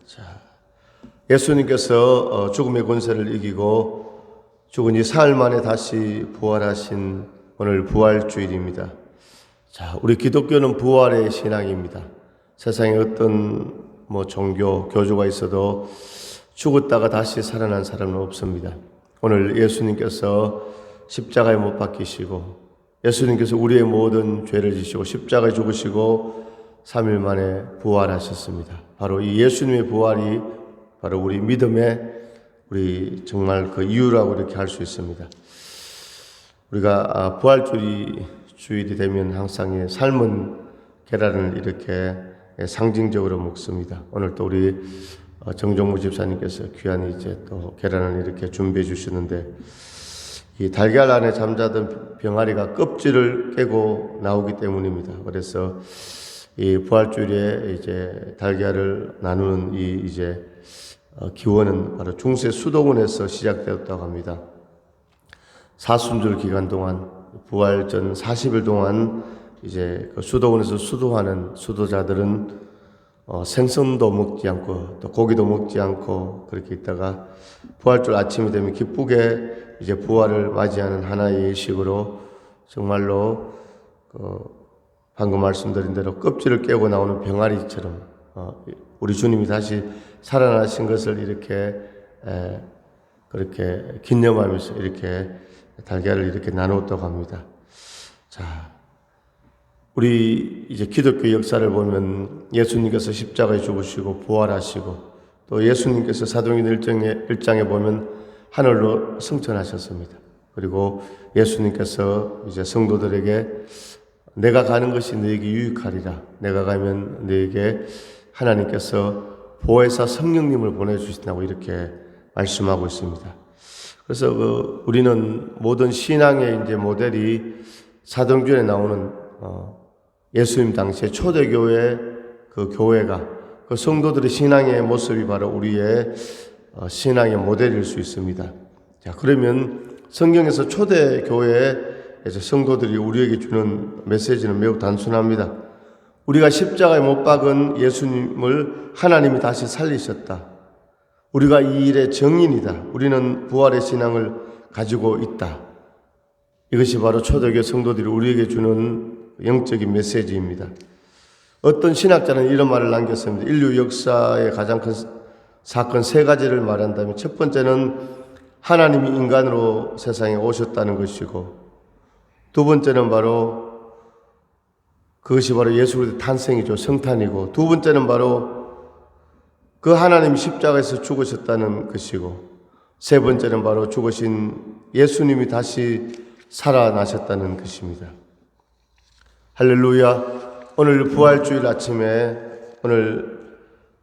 자, 예수님께서 죽음의 권세를 이기고 죽은 이 사흘 만에 다시 부활하신 오늘 부활주일입니다. 자, 우리 기독교는 부활의 신앙입니다. 세상에 어떤 종교, 교주가 있어도 죽었다가 다시 살아난 사람은 없습니다. 오늘 예수님께서 십자가에 못 박히시고 예수님께서 우리의 모든 죄를 지시고 십자가에 죽으시고 3일 만에 부활하셨습니다. 바로 이 예수님의 부활이 바로 우리 믿음의 우리 정말 그 이유라고 이렇게 할 수 있습니다. 우리가 부활주일이 되면 항상 삶은 계란을 이렇게 상징적으로 먹습니다. 오늘 또 우리 정종무 집사님께서 귀한 이제 또 계란을 이렇게 준비해 주시는데 이 달걀 안에 잠자던 병아리가 껍질을 깨고 나오기 때문입니다. 그래서 이 부활주일에 이제 달걀을 나누는 이 이제 기원은 바로 중세 수도원에서 시작되었다고 합니다. 사순절 기간 동안 부활 전 40일 동안 이제 그 수도원에서 수도하는 수도자들은 생선도 먹지 않고 또 고기도 먹지 않고 그렇게 있다가 부활절 아침이 되면 기쁘게 이제 부활을 맞이하는 하나의 예식으로 정말로 방금 말씀드린 대로 껍질을 깨고 나오는 병아리처럼 우리 주님이 다시 살아나신 것을 이렇게 그렇게 기념하면서 이렇게 달걀을 이렇게 나누었다고 합니다. 자, 우리 이제 기독교 역사를 보면 예수님께서 십자가에 죽으시고 부활하시고 또 예수님께서 사도행전 1장에 보면 하늘로 승천하셨습니다. 그리고 예수님께서 이제 성도들에게 내가 가는 것이 너에게 유익하리라. 내가 가면 너에게 하나님께서 보혜사 성령님을 보내주신다고 이렇게 말씀하고 있습니다. 그래서 우리는 모든 신앙의 이제 모델이 사도행전에 나오는 예수님 당시의 초대교회 그 교회가 그 성도들의 신앙의 모습이 바로 우리의 신앙의 모델일 수 있습니다. 자, 그러면 성경에서 초대교회의 성도들이 우리에게 주는 메시지는 매우 단순합니다. 우리가 십자가에 못 박은 예수님을 하나님이 다시 살리셨다. 우리가 이 일의 증인이다. 우리는 부활의 신앙을 가지고 있다. 이것이 바로 초대교회 성도들이 우리에게 주는 영적인 메시지입니다. 어떤 신학자는 이런 말을 남겼습니다. 인류 역사의 가장 큰 사건 세 가지를 말한다면 첫 번째는 하나님이 인간으로 세상에 오셨다는 것이고 두 번째는 바로 그것이 바로 예수 그리스도의 탄생이죠. 성탄이고 두 번째는 바로 그 하나님이 십자가에서 죽으셨다는 것이고 세 번째는 바로 죽으신 예수님이 다시 살아나셨다는 것입니다. 할렐루야. 오늘 부활주일 아침에 오늘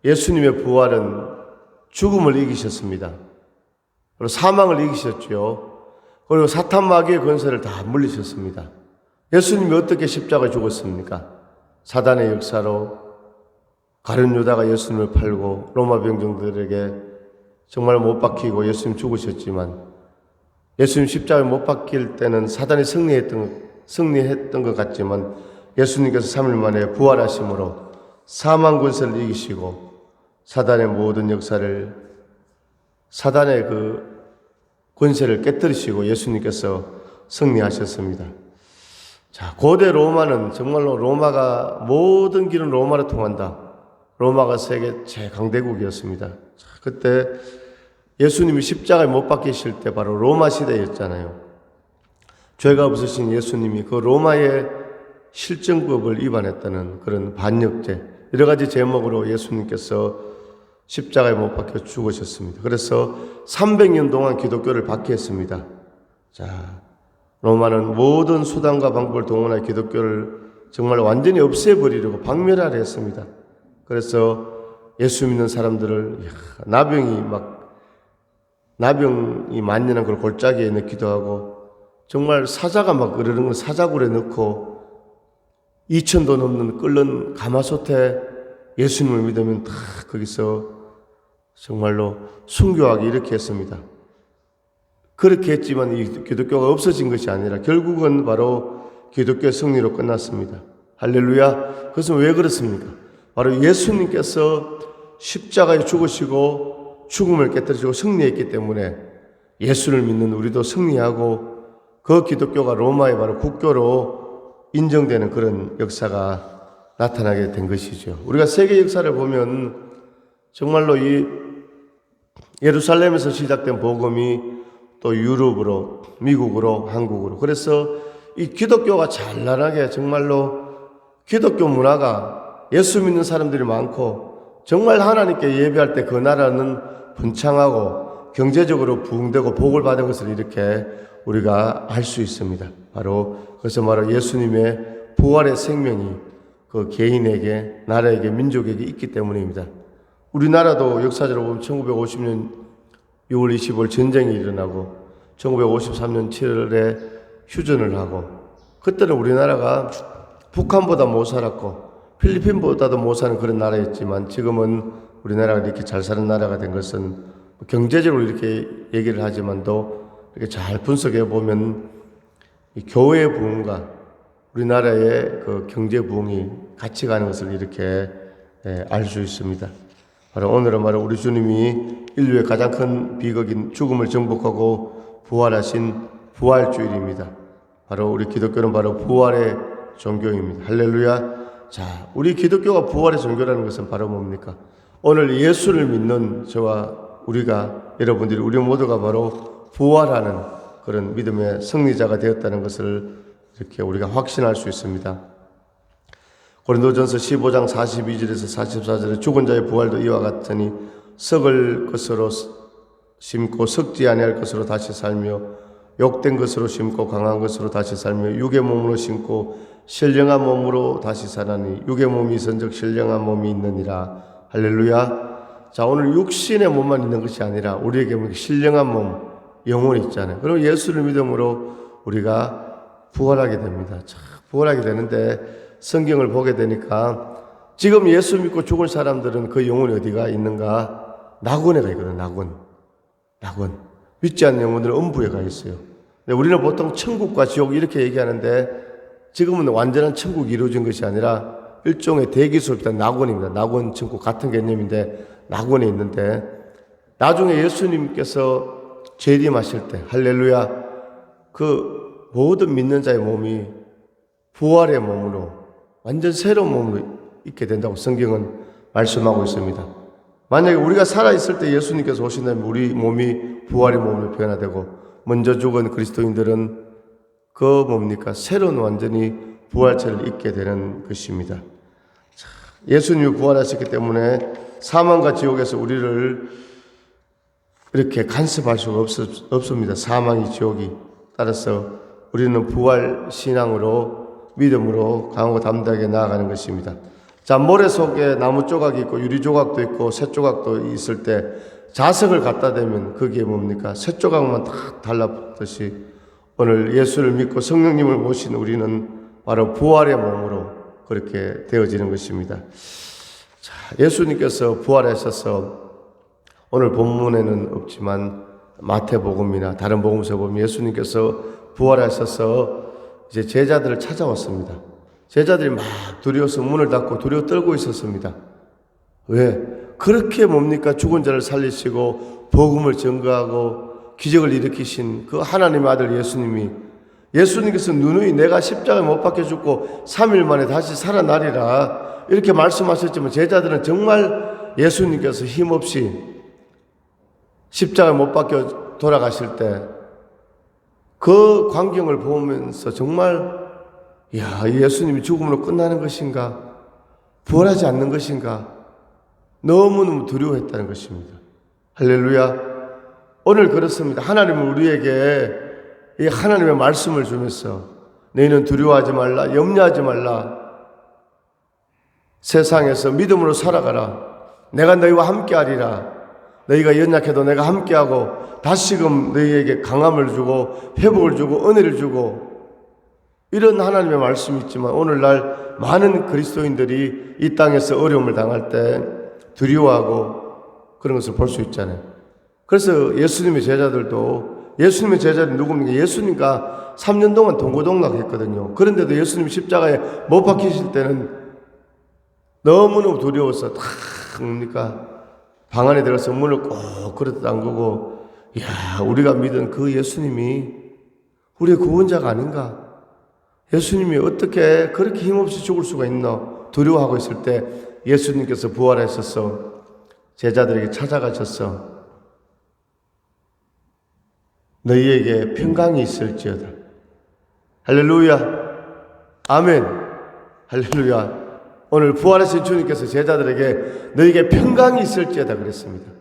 예수님의 부활은 죽음을 이기셨습니다. 그리고 사망을 이기셨죠. 그리고 사탄 마귀의 권세를 다 물리셨습니다. 예수님이 어떻게 십자가에 죽었습니까? 사단의 역사로 가룟 유다가 예수님을 팔고 로마 병정들에게 정말 못 박히고 예수님 죽으셨지만 예수님 십자가에 못 박힐 때는 사단이 승리했던 것 같지만 예수님께서 3일 만에 부활하심으로 사망 권세를 이기시고 사단의 모든 역사를 사단의 그 권세를 깨뜨리시고 예수님께서 승리하셨습니다. 자, 고대 로마는 정말로 로마가 모든 길은 로마로 통한다. 로마가 세계 최강대국이었습니다. 자, 그때 예수님이 십자가에 못 박히실 때 바로 로마 시대였잖아요. 죄가 없으신 예수님이 그 로마의 실정법을 위반했다는 그런 반역죄, 여러 가지 제목으로 예수님께서 십자가에 못 박혀 죽으셨습니다. 그래서 300년 동안 기독교를 박해했습니다. 자, 로마는 모든 수단과 방법을 동원해 기독교를 정말 완전히 없애버리려고 박멸하려 했습니다. 그래서 예수 믿는 사람들을 나병이 만연한 걸 골짜기에 넣기도 하고 정말 사자가 막 으르는 걸 사자굴에 넣고 2,000도 넘는 끓는 가마솥에 예수님을 믿으면 다 거기서 정말로 순교하게 이렇게 했습니다. 그렇게 했지만 이 기독교가 없어진 것이 아니라 결국은 바로 기독교의 승리로 끝났습니다. 할렐루야. 그것은 왜 그렇습니까? 바로 예수님께서 십자가에 죽으시고 죽음을 깨뜨리시고 승리했기 때문에 예수를 믿는 우리도 승리하고 그 기독교가 로마의 바로 국교로 인정되는 그런 역사가 나타나게 된 것이죠. 우리가 세계 역사를 보면 정말로 이 예루살렘에서 시작된 복음이 또 유럽으로, 미국으로, 한국으로, 그래서 이 기독교가 찬란하게 정말로 기독교 문화가 예수 믿는 사람들이 많고 정말 하나님께 예배할 때 그 나라는 번창하고 경제적으로 부흥되고 복을 받은 것을 이렇게 우리가 알 수 있습니다. 그래서 예수님의 부활의 생명이 그 개인에게, 나라에게, 민족에게 있기 때문입니다. 우리나라도 역사적으로 보면 1950년 6월 25일 전쟁이 일어나고 1953년 7월에 휴전을 하고 그때는 우리나라가 북한보다 못 살았고 필리핀보다도 못 사는 그런 나라였지만 지금은 우리나라가 이렇게 잘 사는 나라가 된 것은 경제적으로 이렇게 얘기를 하지만도 이렇게 잘 분석해 보면 이 교회의 부흥과 우리나라의 그 경제 부흥이 같이 가는 것을 이렇게 알 수 있습니다. 바로 오늘은 우리 주님이 인류의 가장 큰 비극인 죽음을 정복하고 부활하신 부활주일입니다. 바로 우리 기독교는 부활의 종교입니다. 할렐루야. 자, 우리 기독교가 부활의 종교라는 것은 바로 뭡니까? 오늘 예수를 믿는 저와 여러분들이 우리 모두가 바로 부활하는 그런 믿음의 승리자가 되었다는 것을 이렇게 우리가 확신할 수 있습니다. 고린도전서 15장 42절에서 44절에 죽은 자의 부활도 이와 같으니 썩을 것으로 심고 썩지 아니할 것으로 다시 살며 욕된 것으로 심고 강한 것으로 다시 살며 육의 몸으로 심고 신령한 몸으로 다시 사나니 육의 몸이 있은즉 신령한 몸이 있느니라. 할렐루야. 자, 오늘 육신의 몸만 있는 것이 아니라 우리에게 신령한 몸, 영혼이 있잖아요. 그럼 예수를 믿음으로 우리가 부활하게 됩니다. 부활하게 되는데 성경을 보게 되니까 지금 예수 믿고 죽은 사람들은 그 영혼이 어디가 있는가? 낙원에 가 있거든. 낙원. 믿지 않는 영혼들은 음부에 가 있어요. 근데 우리는 보통 천국과 지옥 이렇게 얘기하는데 지금은 완전한 천국이 이루어진 것이 아니라 일종의 대기소입니다. 낙원입니다. 낙원, 천국 같은 개념인데 낙원에 있는데 나중에 예수님께서 재림하실 때 할렐루야 그 모든 믿는 자의 몸이 부활의 몸으로 완전 새로운 몸으로 있게 된다고 성경은 말씀하고 있습니다. 만약에 우리가 살아있을 때 예수님께서 오신다면 우리 몸이 부활의 몸으로 변화되고 먼저 죽은 그리스도인들은 새로운 완전히 부활체를 입게 되는 것입니다. 예수님이 부활하셨기 때문에 사망과 지옥에서 우리를 이렇게 간섭할 수가 없습니다. 사망이 지옥이. 따라서 우리는 부활 신앙으로 믿음으로 강하고 담대하게 나아가는 것입니다. 자, 모래 속에 나무 조각이 있고 유리 조각도 있고 쇠 조각도 있을 때 자석을 갖다 대면 거기에 쇠 조각만 딱 달라붙듯이 오늘 예수를 믿고 성령님을 모신 우리는 바로 부활의 몸으로 그렇게 되어지는 것입니다. 자, 예수님께서 부활하셔서 오늘 본문에는 없지만 마태복음이나 다른 복음서 보면 예수님께서 부활하셔서 이제 제자들을 찾아왔습니다. 제자들이 막 두려워서 문을 닫고 두려워 떨고 있었습니다. 왜? 그렇게 죽은 자를 살리시고 복음을 전가하고 기적을 일으키신 그 하나님의 아들 예수님께서 누누이 내가 십자가에 못 박혀 죽고 3일 만에 다시 살아나리라 이렇게 말씀하셨지만 제자들은 정말 예수님께서 힘없이 십자가에 못 박혀 돌아가실 때 그 광경을 보면서 정말 예수님이 죽음으로 끝나는 것인가? 부활하지 않는 것인가? 너무너무 두려워했다는 것입니다. 할렐루야. 오늘 그렇습니다. 하나님은 우리에게 이 하나님의 말씀을 주면서 너희는 두려워하지 말라, 염려하지 말라. 세상에서 믿음으로 살아가라. 내가 너희와 함께하리라. 너희가 연약해도 내가 함께하고 다시금 너희에게 강함을 주고 회복을 주고 은혜를 주고 이런 하나님의 말씀이 있지만 오늘날 많은 그리스도인들이 이 땅에서 어려움을 당할 때 두려워하고 그런 것을 볼 수 있잖아요. 그래서 예수님의 제자들이 누굽니까? 예수님과 3년 동안 동고동락했거든요. 그런데도 예수님 십자가에 못 박히실 때는 너무너무 두려워서 방 안에 들어가서 문을 꼭 그렇게 잠그고, 이야, 우리가 믿은 그 예수님이 우리의 구원자가 아닌가? 예수님이 어떻게 그렇게 힘없이 죽을 수가 있나? 두려워하고 있을 때 예수님께서 부활하셔서 제자들에게 찾아가셔서 너희에게 평강이 있을지어다. 할렐루야. 아멘. 할렐루야. 오늘 부활하신 주님께서 제자들에게 너희에게 평강이 있을지어다 그랬습니다.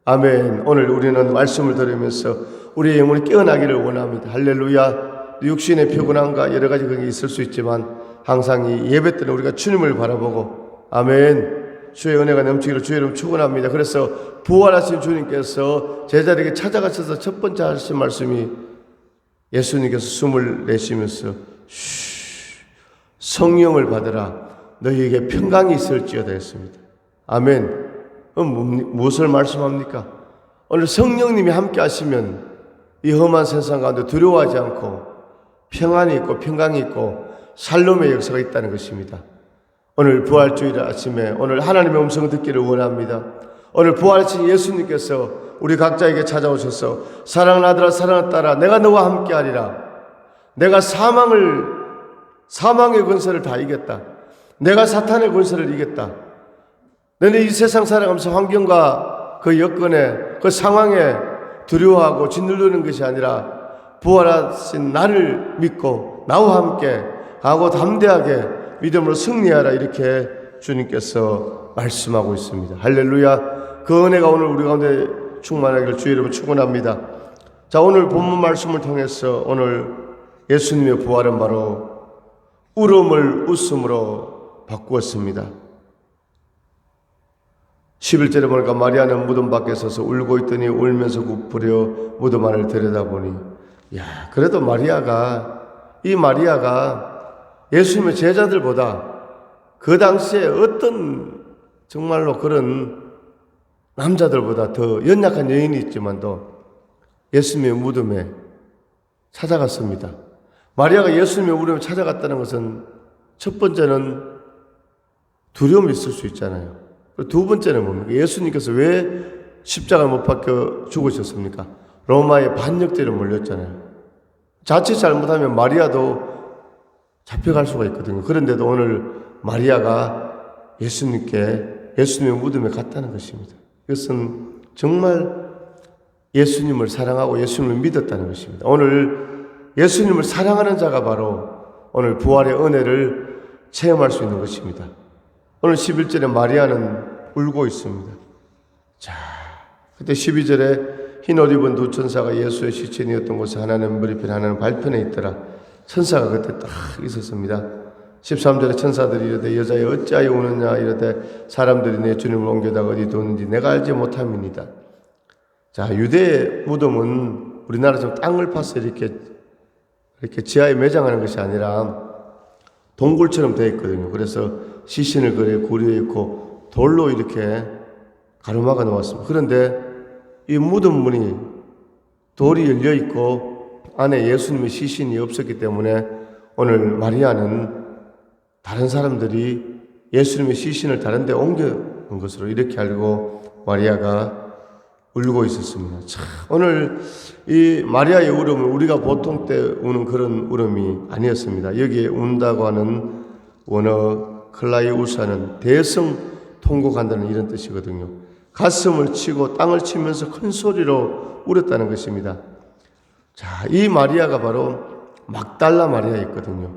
아멘. 오늘 우리는 말씀을 들으면서 우리의 영혼이 깨어나기를 원합니다. 할렐루야. 육신의 피곤함과 여러 가지 그런 게 있을 수 있지만 항상 이 예배 때는 우리가 주님을 바라보고 아멘. 주의 은혜가 넘치기를 주의 이름 축원합니다. 그래서 부활하신 주님께서 제자들에게 찾아가셔서 첫 번째 하신 말씀이 예수님께서 숨을 내쉬면서 성령을 받으라. 너희에게 평강이 있을지어다 했습니다. 아멘. 무엇을 말씀합니까? 오늘 성령님이 함께 하시면 이 험한 세상 가운데 두려워하지 않고 평안이 있고 평강이 있고 살롬의 역사가 있다는 것입니다. 오늘 부활주일 아침에 오늘 하나님의 음성을 듣기를 원합니다. 오늘 부활하신 예수님께서 우리 각자에게 찾아오셔서 사랑하는 아들아 사랑하는 딸아 내가 너와 함께 하리라. 내가 사망의 권세를 다 이겼다. 내가 사탄의 권세를 이겼다. 너네 이 세상 살아가면서 환경과 그 여건에 그 상황에 두려워하고 짓누르는 것이 아니라 부활하신 나를 믿고 나와 함께 하고 담대하게 믿음으로 승리하라 이렇게 주님께서 말씀하고 있습니다. 할렐루야. 그 은혜가 오늘 우리 가운데 충만하기를 주의 이름으로 축원합니다. 자, 오늘 본문 말씀을 통해서 오늘 예수님의 부활은 바로 울음을 웃음으로 바꾸었습니다. 11절에 보니까 마리아는 무덤 밖에 서서 울고 있더니 울면서 굽부려 무덤 안을 들여다보니 야, 그래도 마리아가 예수님의 제자들보다 그 당시에 어떤 정말로 그런 남자들보다 더 연약한 여인이 있지만도 예수님의 무덤에 찾아갔습니다. 마리아가 예수님의 무덤에 찾아갔다는 것은 첫 번째는 두려움이 있을 수 있잖아요. 두 번째는 뭡니까? 예수님께서 왜 십자가에 못 박혀 죽으셨습니까? 로마의 반역죄로 몰렸잖아요. 자칫 잘못하면 마리아도 잡혀갈 수가 있거든요. 그런데도 오늘 마리아가 예수님의 무덤에 갔다는 것입니다. 이것은 정말 예수님을 사랑하고 예수님을 믿었다는 것입니다. 오늘 예수님을 사랑하는 자가 바로 오늘 부활의 은혜를 체험할 수 있는 것입니다. 오늘 11절에 마리아는 울고 있습니다. 자, 그때 12절에 흰 옷 입은 두 천사가 예수의 시신이었던 곳에 하나는 머리편 하나는 발편에 있더라. 천사가 그때 딱 있었습니다. 13절에 천사들이 이르되 여자여 어찌하여 우느냐 이르되 사람들이 내 주님을 옮겨다가 어디 두었는지 내가 알지 못함이니이다. 자, 유대의 무덤은 우리나라처럼 땅을 파서 이렇게 지하에 매장하는 것이 아니라 동굴처럼 되어 있거든요. 그래서 시신을 그래 구리에 있고 돌로 이렇게 가로막아 놓았습니다. 그런데 이 무덤 문이 돌이 열려 있고 안에 예수님의 시신이 없었기 때문에 오늘 마리아는 다른 사람들이 예수님의 시신을 다른 데 옮겨온 것으로 이렇게 알고 마리아가 울고 있었습니다. 참, 오늘 이 마리아의 울음은 우리가 보통 때 우는 그런 울음이 아니었습니다. 여기에 운다고 하는 원어 클라이우사는 대성 통곡한다는 이런 뜻이거든요. 가슴을 치고 땅을 치면서 큰 소리로 울었다는 것입니다. 자, 이 마리아가 바로 막달라 마리아였거든요.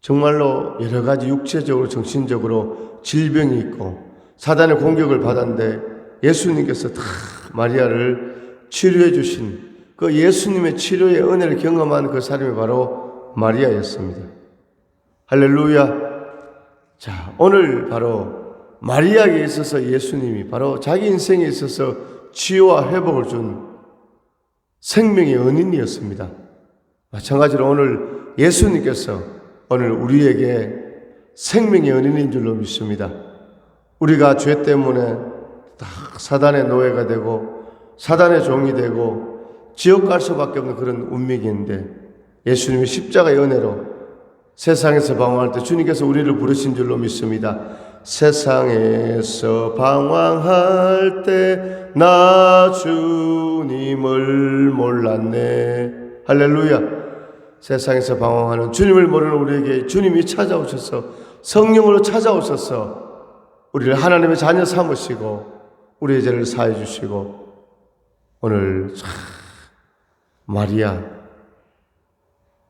정말로 여러 가지 육체적으로 정신적으로 질병이 있고 사단의 공격을 받았는데 예수님께서 다 마리아를 치료해 주신 그 예수님의 치료의 은혜를 경험한 그 사람이 바로 마리아였습니다. 할렐루야. 자, 오늘 바로 마리아에게 있어서 예수님이 바로 자기 인생에 있어서 치유와 회복을 준 생명의 은인이었습니다. 마찬가지로 오늘 예수님께서 오늘 우리에게 생명의 은인인 줄로 믿습니다. 우리가 죄 때문에 다 사단의 노예가 되고 사단의 종이 되고 지옥 갈 수밖에 없는 그런 운명이 있는데 예수님이 십자가의 은혜로 세상에서 방황할 때 주님께서 우리를 부르신 줄로 믿습니다. 세상에서 방황할 때 나 주님을 몰랐네. 할렐루야. 세상에서 방황하는 주님을 모르는 우리에게 주님이 찾아오셔서 성령으로 찾아오셔서 우리를 하나님의 자녀 삼으시고 우리의 죄를 사해 주시고 오늘 마리아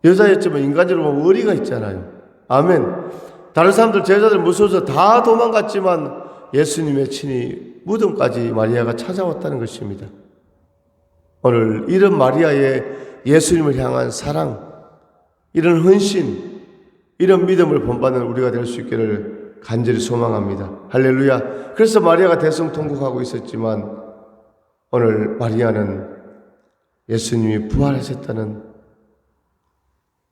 여자였지만 인간적으로 보면 의리가 있잖아요. 아멘. 다른 사람들 제자들 무서워서 다 도망갔지만 예수님의 친히 무덤까지 마리아가 찾아왔다는 것입니다. 오늘 이런 마리아의 예수님을 향한 사랑, 이런 헌신, 이런 믿음을 본받는 우리가 될 수 있기를 간절히 소망합니다. 할렐루야. 그래서 마리아가 대성통곡하고 있었지만 오늘 마리아는 예수님이 부활하셨다는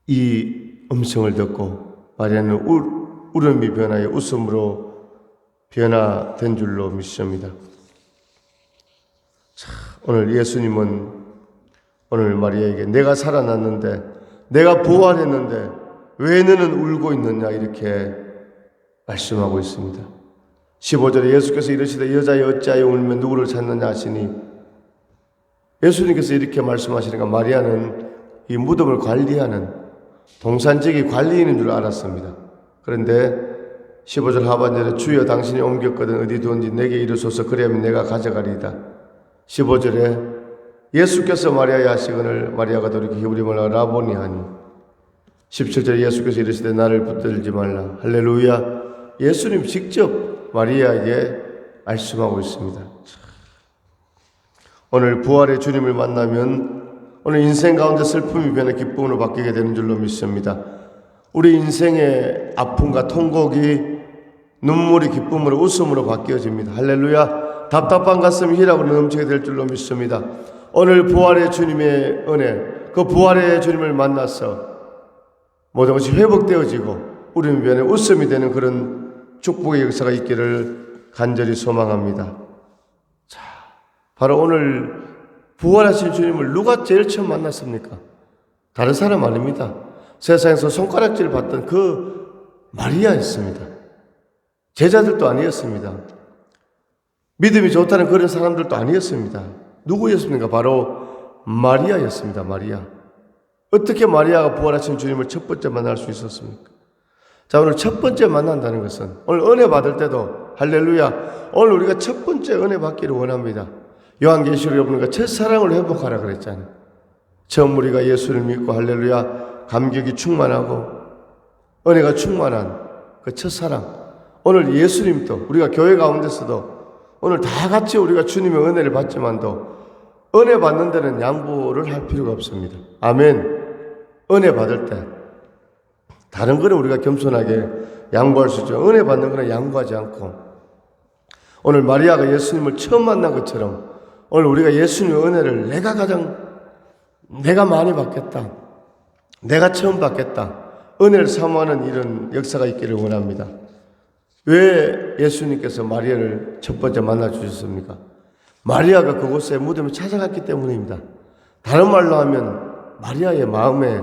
이 음성을 듣고 마리아는 울음이 변하여 웃음으로 변화된 줄로 믿습니다. 오늘 예수님은 오늘 마리아에게 내가 살아났는데 내가 부활했는데 왜 너는 울고 있느냐 이렇게 말씀하고 있습니다. 15절에 예수께서 이르시되 여자여 어찌하여 울며 누구를 찾느냐 하시니 예수님께서 이렇게 말씀하시니까 마리아는 이 무덤을 관리하는 동산지기 관리인인 줄 알았습니다. 그런데 15절 하반절에 주여 당신이 옮겼거든 어디 두었는지 내게 이르소서 그리하면 내가 가져가리이다. 15절에 예수께서 마리아에 하시거늘 마리아가 돌이켜 히브리말로 라보니 하니 17절에 예수께서 이르시되 나를 붙들지 말라. 할렐루야. 예수님 직접 마리아에게 말씀하고 있습니다. 오늘 부활의 주님을 만나면 오늘 인생 가운데 슬픔이 변해 기쁨으로 바뀌게 되는 줄로 믿습니다. 우리 인생의 아픔과 통곡이 눈물이 기쁨으로 웃음으로 바뀌어집니다. 할렐루야. 답답한 가슴이 희락으로 넘치게 될 줄로 믿습니다. 오늘 부활의 주님의 은혜, 그 부활의 주님을 만나서 모든 것이 회복되어지고 우리 면에 웃음이 되는 그런 축복의 역사가 있기를 간절히 소망합니다. 자, 바로 오늘 부활하신 주님을 누가 제일 처음 만났습니까? 다른 사람 아닙니다. 세상에서 손가락질 받던 그 마리아였습니다. 제자들도 아니었습니다. 믿음이 좋다는 그런 사람들도 아니었습니다. 누구였습니까? 바로 마리아였습니다. 마리아. 어떻게 마리아가 부활하신 주님을 첫 번째 만날 수 있었습니까? 자, 오늘 첫 번째 만난다는 것은 오늘 은혜 받을 때도 할렐루야. 오늘 우리가 첫 번째 은혜 받기를 원합니다. 요한계시록 여러분과 첫사랑을 회복하라 그랬잖아요. 처음 우리가 예수를 믿고 할렐루야 감격이 충만하고 은혜가 충만한 그 첫사랑. 오늘 예수님도 우리가 교회 가운데서도 오늘 다 같이 우리가 주님의 은혜를 받지만도 은혜 받는 데는 양보를 할 필요가 없습니다. 아멘. 은혜 받을 때 다른 거는 우리가 겸손하게 양보할 수 있죠. 은혜 받는 거는 양보하지 않고 오늘 마리아가 예수님을 처음 만난 것처럼 오늘 우리가 예수님의 은혜를 내가 많이 받겠다. 내가 처음 받겠다. 은혜를 사모하는 이런 역사가 있기를 원합니다. 왜 예수님께서 마리아를 첫 번째 만나 주셨습니까? 마리아가 그곳에 무덤에 찾아갔기 때문입니다. 다른 말로 하면 마리아의 마음에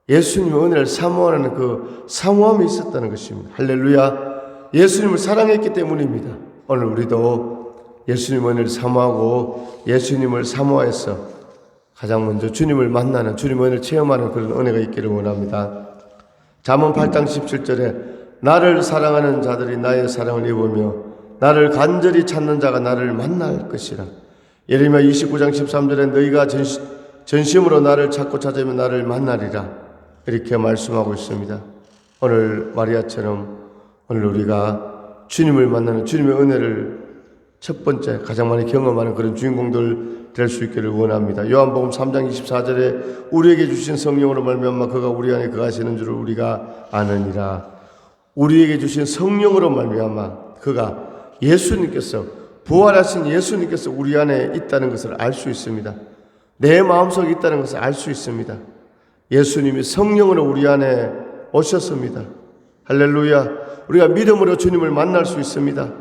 예수님의 은혜를 사모하는 그 사모함이 있었다는 것입니다. 할렐루야. 예수님을 사랑했기 때문입니다. 오늘 우리도 예수님의 은혜를 사모하고 예수님을 사모해서 가장 먼저 주님을 만나는 주님의 은혜를 체험하는 그런 은혜가 있기를 원합니다. 잠언 8장 17절에 나를 사랑하는 자들이 나의 사랑을 입으며 나를 간절히 찾는 자가 나를 만날 것이라. 예레미야 29장 13절에 너희가 전심으로 나를 찾고 찾으면 나를 만나리라. 이렇게 말씀하고 있습니다. 오늘 마리아처럼 오늘 우리가 주님을 만나는 주님의 은혜를 첫 번째 가장 많이 경험하는 그런 주인공들 될 수 있기를 원합니다. 요한복음 3장 24절에 우리에게 주신 성령으로 말미암아 그가 우리 안에 거하시는 줄을 우리가 아느니라. 우리에게 주신 성령으로 말미암아 그가 예수님께서 부활하신 예수님께서 우리 안에 있다는 것을 알 수 있습니다. 내 마음속에 있다는 것을 알 수 있습니다. 예수님이 성령으로 우리 안에 오셨습니다. 할렐루야. 우리가 믿음으로 주님을 만날 수 있습니다.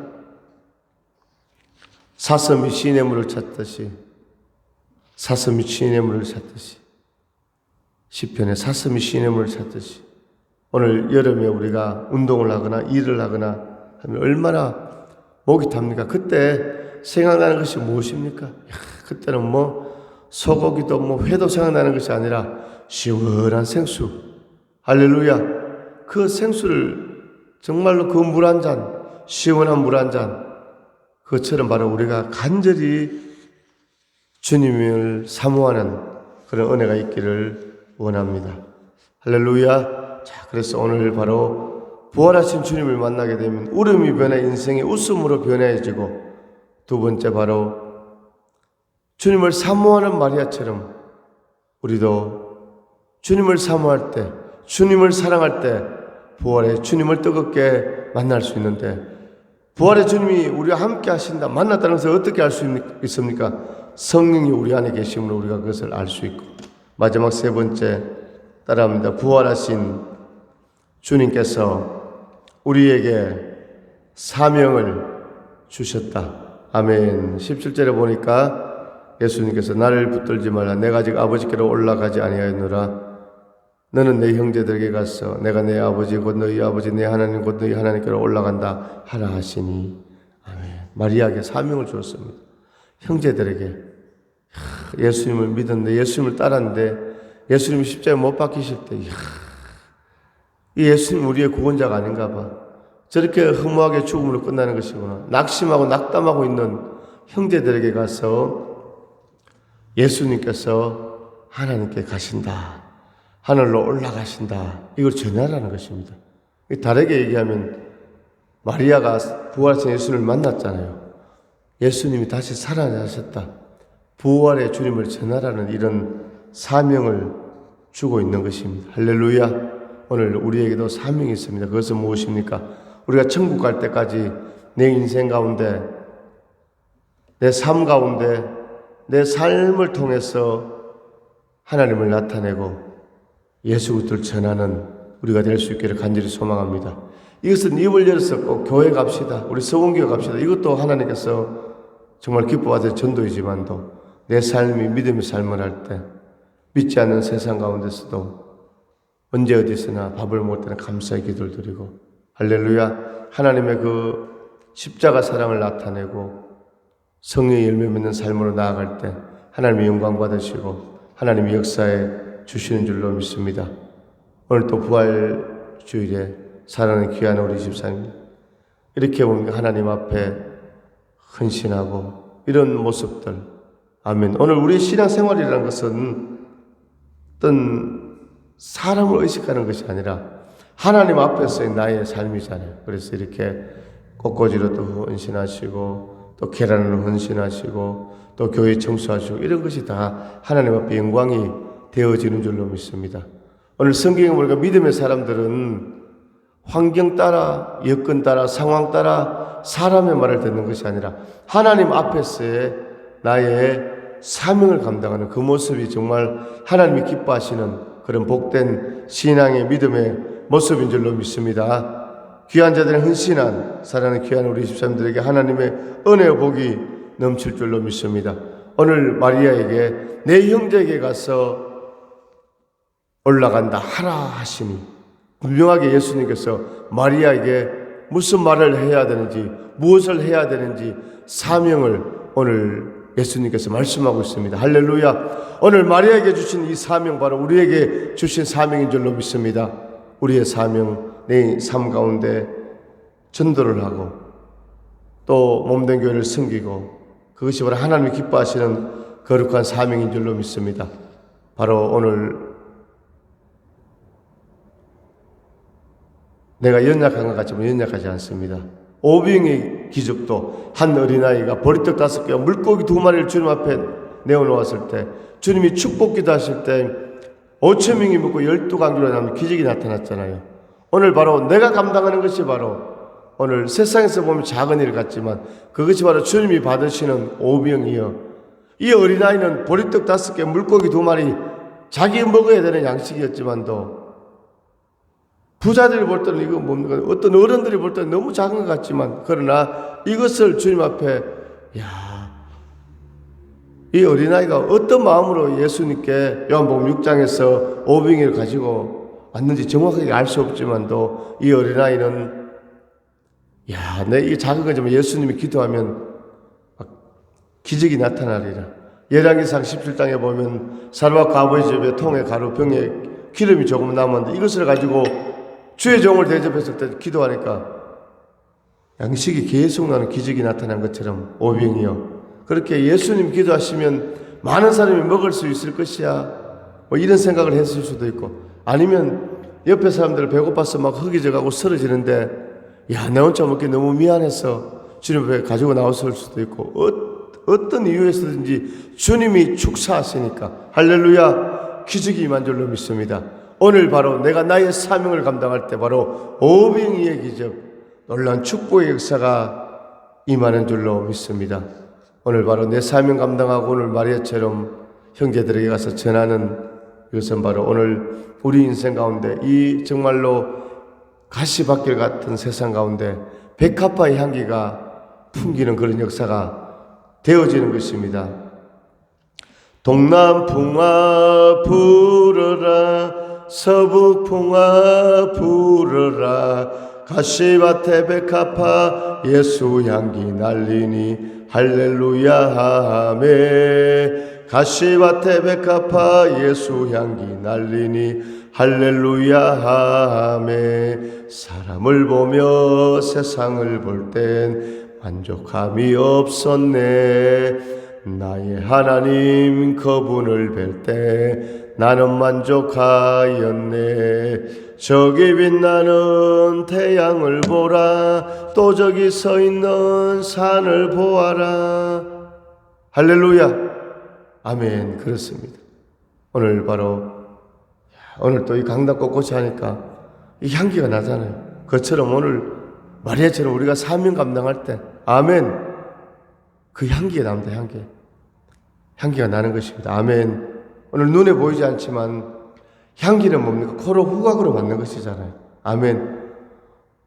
사슴이 시냇물을 찾듯이 시편에 사슴이 시냇물을 찾듯이 오늘 여름에 우리가 운동을 하거나 일을 하거나 하면 얼마나 목이 탑니까? 그때 생각나는 것이 무엇입니까? 그때는 소고기도 회도 생각나는 것이 아니라 시원한 생수. 할렐루야. 그 생수를 정말로 그 물 한 잔, 시원한 물 한 잔, 그것처럼 바로 우리가 간절히 주님을 사모하는 그런 은혜가 있기를 원합니다. 할렐루야. 자, 그래서 오늘 바로 부활하신 주님을 만나게 되면 울음이 변해 인생이 웃음으로 변해지고, 두 번째 바로 주님을 사모하는 마리아처럼 우리도 주님을 사모할 때, 주님을 사랑할 때 부활의 주님을 뜨겁게 만날 수 있는데, 부활의 주님이 우리와 함께 하신다, 만났다는 것을 어떻게 알 수 있습니까? 성령이 우리 안에 계심으로 우리가 그것을 알 수 있고, 마지막 세 번째 따라합니다. 부활하신 주님께서 우리에게 사명을 주셨다. 아멘. 17절에 보니까 예수님께서 나를 붙들지 말라. 내가 아직 아버지께로 올라가지 아니하였노라. 너는 내 형제들에게 가서 내가 내 아버지 곧 너희 아버지 내 하나님 곧 너희 하나님께로 올라간다 하라 하시니. 아멘. 마리아에게 사명을 주었습니다. 형제들에게. 예수님을 믿었는데, 예수님을 따랐는데, 예수님이 십자가에 못 박히실 때, 이 예수님 우리의 구원자가 아닌가 봐. 저렇게 허무하게 죽음으로 끝나는 것이구나. 낙심하고 낙담하고 있는 형제들에게 가서 예수님께서 하나님께 가신다, 하늘로 올라가신다, 이걸 전하라는 것입니다. 다르게 얘기하면 마리아가 부활하신 예수님을 만났잖아요. 예수님이 다시 살아나셨다, 부활의 주님을 전하라는 이런 사명을 주고 있는 것입니다. 할렐루야. 오늘 우리에게도 사명이 있습니다. 그것은 무엇입니까? 우리가 천국 갈 때까지 내 인생 가운데, 내 삶 가운데, 내 삶을 통해서 하나님을 나타내고 예수 그리스도를 전하는 우리가 될 수 있기를 간절히 소망합니다. 이것은 입을 열어서 꼭 교회 갑시다, 우리 서원교회 갑시다, 이것도 하나님께서 정말 기뻐하실 전도이지만도 내 삶이 믿음의 삶을 할 때 믿지 않는 세상 가운데서도 언제 어디서나 밥을 먹을 때는 감사의 기도를 드리고, 할렐루야, 하나님의 그 십자가 사랑을 나타내고 성령의 열매 맺는 삶으로 나아갈 때 하나님의 영광 받으시고 하나님의 역사에 주시는 줄로 믿습니다. 오늘 또 부활주일에 사랑하는 귀한 우리 집사님, 이렇게 보면 하나님 앞에 헌신하고 이런 모습들, 아멘. 오늘 우리 신앙생활이라는 것은 어떤 사람을 의식하는 것이 아니라 하나님 앞에서의 나의 삶이잖아요. 그래서 이렇게 꽃꽂이로 또 헌신하시고, 또 계란으로 헌신하시고, 또 교회 청소하시고, 이런 것이 다 하나님 앞에 영광이 되어지는 줄로 믿습니다. 오늘 성경에 보니까 믿음의 사람들은 환경 따라, 여건 따라, 상황 따라 사람의 말을 듣는 것이 아니라 하나님 앞에서의 나의 사명을 감당하는 그 모습이 정말 하나님이 기뻐하시는 그런 복된 신앙의 믿음의 모습인 줄로 믿습니다. 귀한 자들의 헌신한 사랑하는 귀한 우리 집사님들에게 하나님의 은혜와 복이 넘칠 줄로 믿습니다. 오늘 마리아에게 내 형제에게 가서 올라간다 하라 하시니, 분명하게 예수님께서 마리아에게 무슨 말을 해야 되는지, 무엇을 해야 되는지 사명을 오늘 예수님께서 말씀하고 있습니다. 할렐루야. 오늘 마리아에게 주신 이 사명, 바로 우리에게 주신 사명인 줄로 믿습니다. 우리의 사명, 내 삶 가운데 전도를 하고 또 몸된 교회를 섬기고, 그것이 바로 하나님이 기뻐하시는 거룩한 사명인 줄로 믿습니다. 바로 오늘 내가 연약한 것 같지만 연약하지 않습니다. 오병의 기적도 한 어린아이가 보리떡 5개와 물고기 2마리를 주님 앞에 내어놓았을 때, 주님이 축복기도 하실 때 5,000명이 먹고 12강주로 남는 기적이 나타났잖아요. 오늘 바로 내가 감당하는 것이 바로 오늘 세상에서 보면 작은 일 같지만 그것이 바로 주님이 받으시는 오병이요, 이 어린아이는 보리떡 5개 물고기 2마리 자기 먹어야 되는 양식이었지만도 부자들이 볼 때는 이거 뭡니까? 어떤 어른들이 볼 때는 너무 작은 것 같지만, 그러나 이것을 주님 앞에, 이 어린아이가 어떤 마음으로 예수님께 요한복음 6장에서 오병이를 가지고 왔는지 정확하게 알 수 없지만도 이 어린아이는 야, 내 이 작은 거지만 예수님이 기도하면 막 기적이 나타나리라. 열왕기상 17장에 보면 사르밧 과부의 집에 통에 가루 병에 기름이 조금 남았는데 이것을 가지고 주의 종을 대접했을 때 기도하니까 양식이 계속 나는 기적이 나타난 것처럼 오병이요. 그렇게 예수님 기도하시면 많은 사람이 먹을 수 있을 것이야. 뭐 이런 생각을 했을 수도 있고, 아니면 옆에 사람들 배고파서 막 허기져가고 쓰러지는데, 야, 내 혼자 먹기 너무 미안해서 주님 앞에 가지고 나왔을 수도 있고, 어떤 이유에서든지 주님이 축사하시니까 할렐루야 기적이 임한 줄로 믿습니다. 오늘 바로 내가 나의 사명을 감당할 때 바로 오병이의 기적, 놀라운 축복의 역사가 임하는 줄로 믿습니다. 오늘 바로 내 사명 감당하고 오늘 마리아처럼 형제들에게 가서 전하는 이것은 바로 오늘 우리 인생 가운데 이 정말로 가시밭길 같은 세상 가운데 백합화의 향기가 풍기는 그런 역사가 되어지는 것입니다. 동남풍아 불어라 서북풍아 불어라 가시밭에 백합화 예수 향기 날리니 할렐루야 하메 가시밭에 백합화 예수 향기 날리니 할렐루야 하메 사람을 보며 세상을 볼 땐 만족함이 없었네 나의 하나님 그분을 뵐 때 나는 만족하였네 저기 빛나는 태양을 보라 또 저기 서 있는 산을 보아라 할렐루야 아멘. 그렇습니다. 오늘 또 이 강당 곳곳이 하니까 이 향기가 나잖아요. 그처럼 오늘 마리아처럼 우리가 사명 감당할 때 아멘 그 향기가 납니다. 향기가 나는 것입니다. 아멘. 오늘 눈에 보이지 않지만 향기는 뭡니까? 코로 후각으로 맡는 것이잖아요. 아멘.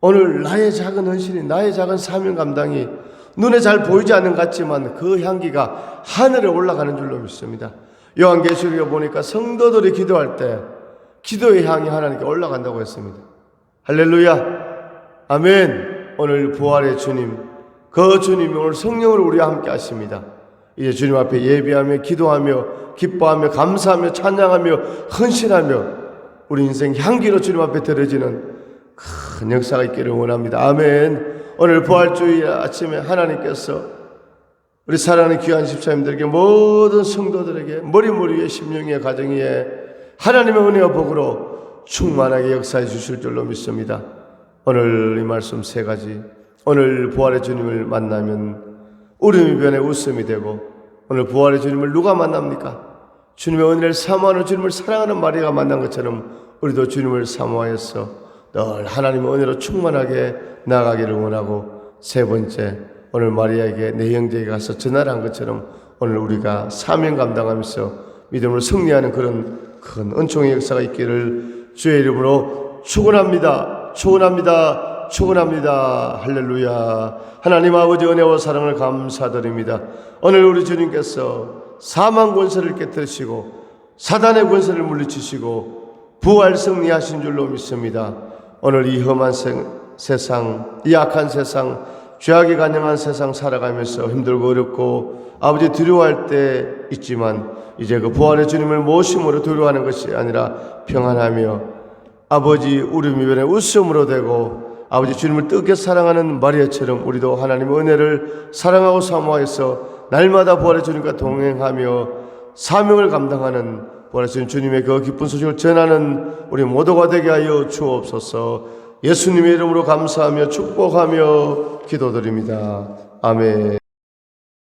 오늘 나의 작은 헌신이 나의 작은 사명 감당이 눈에 잘 보이지 않는 것 같지만 그 향기가 하늘에 올라가는 줄로 믿습니다. 요한계시록에 보니까 성도들이 기도할 때 기도의 향이 하나님께 올라간다고 했습니다. 할렐루야 아멘. 오늘 부활의 주님 그 주님이 오늘 성령으로 우리와 함께 하십니다. 이제 주님 앞에 예배하며 기도하며 기뻐하며 감사하며 찬양하며 헌신하며 우리 인생 향기로 주님 앞에 드려지는 큰 역사가 있기를 원합니다. 아멘. 오늘 부활주의 아침에 하나님께서 우리 사랑하는 귀한 집사님들에게 모든 성도들에게 머리 위에 심령의 가정 위에 하나님의 은혜와 복으로 충만하게 역사해 주실 줄로 믿습니다. 오늘 이 말씀 세 가지 오늘 부활의 주님을 만나면 울음이 변해 웃음이 되고 오늘 부활의 주님을 누가 만납니까? 주님의 은혜를 사모하는 주님을 사랑하는 마리아가 만난 것처럼 우리도 주님을 사모하여서 늘 하나님의 은혜로 충만하게 나아가기를 원하고 세 번째 오늘 마리아에게 내 형제에게 가서 전화를 한 것처럼 오늘 우리가 사명 감당하면서 믿음으로 승리하는 그런 큰 은총의 역사가 있기를 주의 이름으로 축원합니다. 할렐루야. 하나님 아버지 은혜와 사랑을 감사드립니다. 오늘 우리 주님께서 사망 권세를 깨뜨리시고 사단의 권세를 물리치시고 부활 승리하신 줄로 믿습니다. 오늘 이 험한 세상, 이 악한 세상, 죄악이 간영한 세상 살아가면서 힘들고 어렵고 아버지 두려워할 때 있지만 이제 그 부활의 주님을 모심으로 두려워하는 것이 아니라 평안하며 아버지 울음이 변해 웃음으로 되고 아버지 주님을 뜨겁게 사랑하는 마리아처럼 우리도 하나님의 은혜를 사랑하고 사모하여서 날마다 부활의 주님과 동행하며 사명을 감당하는 부활하신 주님의 그 기쁜 소식을 전하는 우리 모두가 되게 하여 주옵소서. 예수님의 이름으로 감사하며 축복하며 기도드립니다. 아멘.